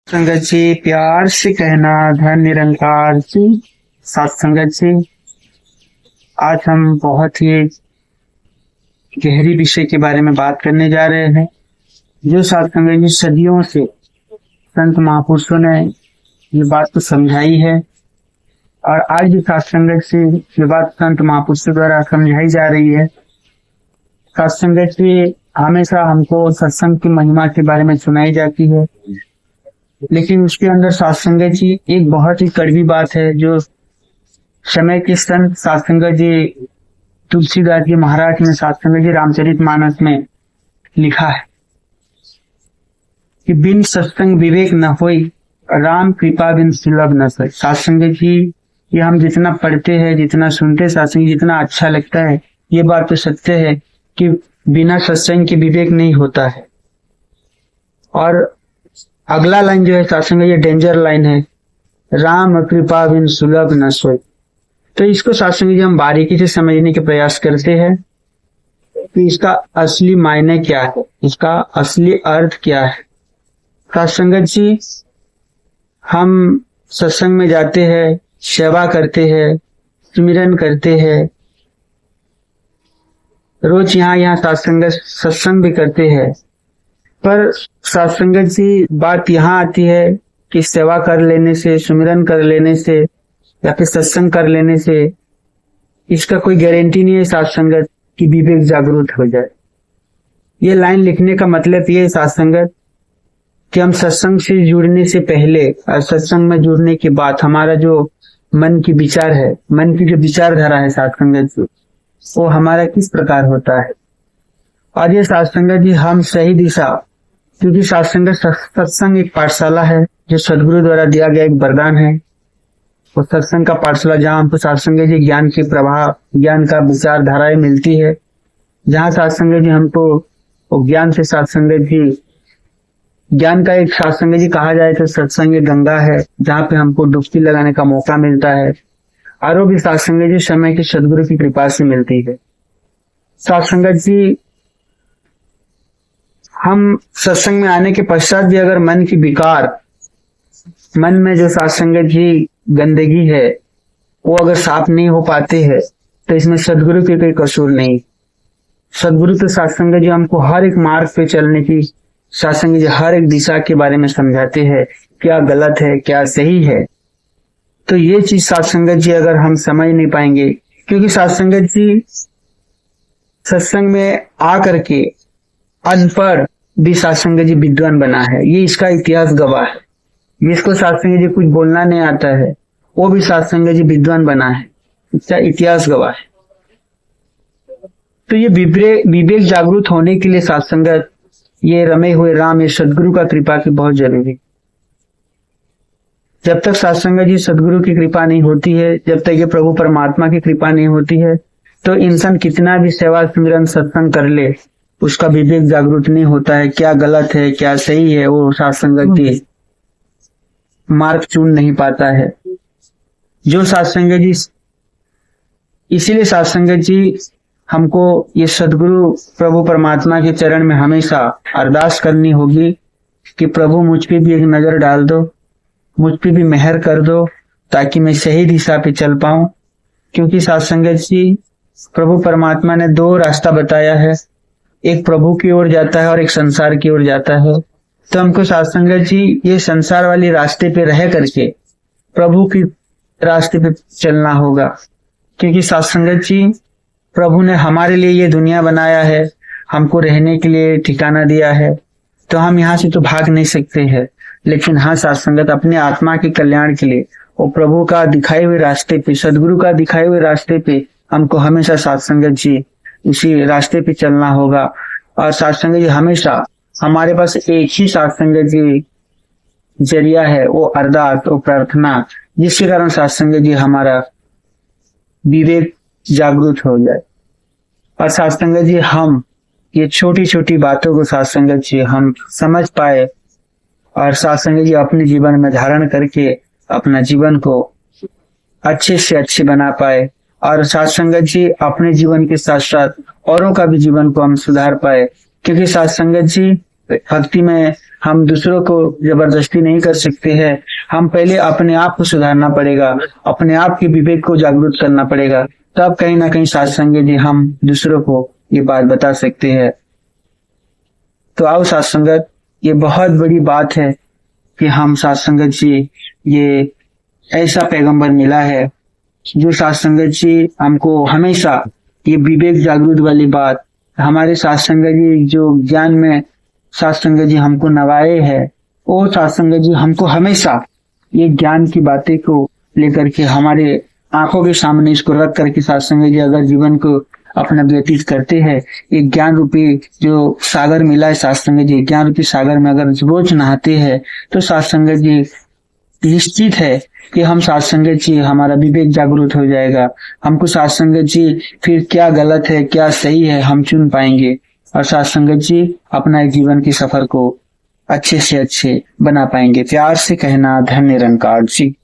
संगत जी प्यार से कहना धन निरंकार जी। साथ संगत जी, आज हम बहुत ही गहरी विषय के बारे में बात करने जा रहे हैं, जो साथ संगत जी सदियों से संत महापुरुषों ने ये बात को समझाई है और आज भी साथ संगत से ये बात संत महापुरुषों द्वारा समझाई जा रही है। साथ संगत जी, हमेशा हमको सत्संग की महिमा के बारे में सुनाई जाती है, लेकिन उसके अंदर सत्संग जी एक बहुत ही कड़वी बात है, जो समय के संत सत्संग जी तुलसीदास जी महाराज ने सत्संग जी रामचरितमानस में लिखा है कि बिन सत्संग विवेक न होई, राम कृपा बिन सुलभ न सोई। सत्संग जी ये हम जितना पढ़ते हैं, जितना सुनते, सत्संग जितना अच्छा लगता है, ये बात तो सत्य है कि बिना सत्संग के विवेक नहीं होता है। और अगला लाइन जो है सत्संग, ये डेंजर लाइन है, राम कृपा बिन सुलभ न सोई। तो इसको सत्संग जी हम बारीकी से समझने के प्रयास करते हैं कि इसका असली मायने क्या है, इसका असली अर्थ क्या है। सत्संग जी, हम सत्संग में जाते हैं, सेवा करते हैं, सुमिरन करते हैं, रोज यहाँ सत्संग भी करते हैं, पर सत्संग जी बात यहाँ आती है कि सेवा कर लेने से, सुमिरन कर लेने से या फिर सत्संग कर लेने से इसका कोई गारंटी नहीं है सत्संगत की विवेक जागरूक हो जाए। ये लाइन लिखने का मतलब ये है सत्संगत कि हम सत्संग से जुड़ने से पहले और सत्संग में जुड़ने के बाद हमारा जो मन की विचार है, मन की जो विचारधारा है सत्संगत जी, वो हमारा किस प्रकार होता है। और ये सत्संग जी हम सही दिशा, क्योंकि सत्संग एक पाठशाला है जो सदगुरु द्वारा दिया गया एक वरदान है। वो सत्संग का पाठशाला जहाँ हमको सत्संग जी ज्ञान के प्रभाव, ज्ञान का विचारधाराएं मिलती है, जहाँ सत्संग जी हमको ज्ञान से सत्संग जी, ज्ञान का एक सत्संग जी कहा जाए तो सत्संग गंगा है, जहाँ पे हमको डुबकी लगाने का मौका मिलता है। और वो भी सत्संग जी समय के सदगुरु की कृपा से मिलती है। सत्संग जी, हम सत्संग में आने के पश्चात भी अगर मन की विकार, मन में जो सत्संग जी गंदगी है, वो अगर साफ नहीं हो पाते हैं, तो इसमें सदगुरु के कोई कसूर नहीं। सदगुरु तो सत्संग जी हमको हर एक मार्ग पे चलने की, सत्संग जी हर एक दिशा के बारे में समझाते हैं, क्या गलत है क्या सही है। तो ये चीज सत्संग जी अगर हम समझ नहीं पाएंगे, क्योंकि सत्संग जी सत्संग में आकर के अनपढ़ भी सत्संग जी विद्वान बना है, ये इसका इतिहास गवाह है। जिसको सत्संग जी कुछ बोलना नहीं आता है, वो भी सत्संग जी विद्वान बना है, इसका इतिहास गवाह है। तो ये विवेक जागरूक होने के लिए सत्संगत, ये रमे हुए राम, ये सदगुरु का कृपा की बहुत जरूरी। जब तक सत्संग जी सदगुरु की कृपा नहीं होती है, जब तक ये प्रभु परमात्मा की कृपा नहीं होती है, तो इंसान कितना भी सेवा सुमिरन सत्संग कर ले, उसका विवेक जागरूक नहीं होता है, क्या गलत है क्या सही है, वो सत्संग जी मार्ग चुन नहीं पाता है। जो सत्संग जी, इसीलिए सत्संग जी हमको ये सदगुरु प्रभु परमात्मा के चरण में हमेशा अरदास करनी होगी कि प्रभु मुझ पे भी एक नजर डाल दो, मुझ पे भी मेहर कर दो, ताकि मैं सही दिशा पे चल पाऊं। क्योंकि सत्संग जी, प्रभु परमात्मा ने दो रास्ता बताया है, एक प्रभु की ओर जाता है और एक संसार की ओर जाता है। तो हमको सत्संग जी ये संसार वाली रास्ते पे रह करके प्रभु की रास्ते पे चलना होगा, क्योंकि सत्संग जी प्रभु ने हमारे लिए ये दुनिया बनाया है, हमको रहने के लिए ठिकाना दिया है, तो हम यहाँ से तो भाग नहीं सकते हैं। लेकिन हाँ, सत्संगत अपने आत्मा के कल्याण के लिए वो प्रभु का दिखाए हुए रास्ते पे, सदगुरु का दिखाए हुए रास्ते पे हमको हमेशा सत्संगत जी उसी रास्ते पे चलना होगा। और सत्संग जी हमेशा हमारे पास एक ही सत्संग जी जरिया है, वो अरदास, वो प्रार्थना, जिसके कारण सत्संग जी हमारा विवेक जागरूक हो जाए। और सत्संग जी हम ये छोटी छोटी बातों को सत्संग जी हम समझ पाए और सत्संग जी अपने जीवन में धारण करके अपना जीवन को अच्छे से अच्छे बना पाए। और सत्संग जी अपने जीवन के साथ साथ औरों का भी जीवन को हम सुधार पाए, क्योंकि सत्संग जी भक्ति में हम दूसरों को जबरदस्ती नहीं कर सकते हैं। हम पहले अपने आप को सुधारना पड़ेगा, अपने आप के विवेक को जागरूक करना पड़ेगा, तब कहीं ना कहीं साथ संगत जी हम दूसरों को ये बात बता सकते हैं। तो आओ साथ संगत, ये बहुत बड़ी बात है कि हम साथ संगत जी, ये ऐसा पैगंबर मिला है जो साथ संगत जी हमको हमेशा ये विवेक जागरूक वाली बात, हमारे साथ संगत जी जो ज्ञान में साथ संगत जी हमको नवाए है, वो साथ संगत जी हमको हमेशा ये ज्ञान की बातें को लेकर के हमारे आंखों के सामने इसको रख करके साथ संगत जी अगर जीवन को अपना व्यतीत करते हैं, ये ज्ञान रूपी जो सागर मिला है साथ संगत जी, ज्ञान रूपी सागर में अगर रोज नहाते हैं तो साथ संगत जी निश्चित है कि हम साथ संगत जी हमारा विवेक जागरूक हो जाएगा। हमको साथ संगत जी फिर क्या गलत है क्या सही है हम चुन पाएंगे, और साथ संगत जी अपना जीवन के सफर को अच्छे से अच्छे बना पाएंगे। प्यार से कहना धन्य निरंकार जी।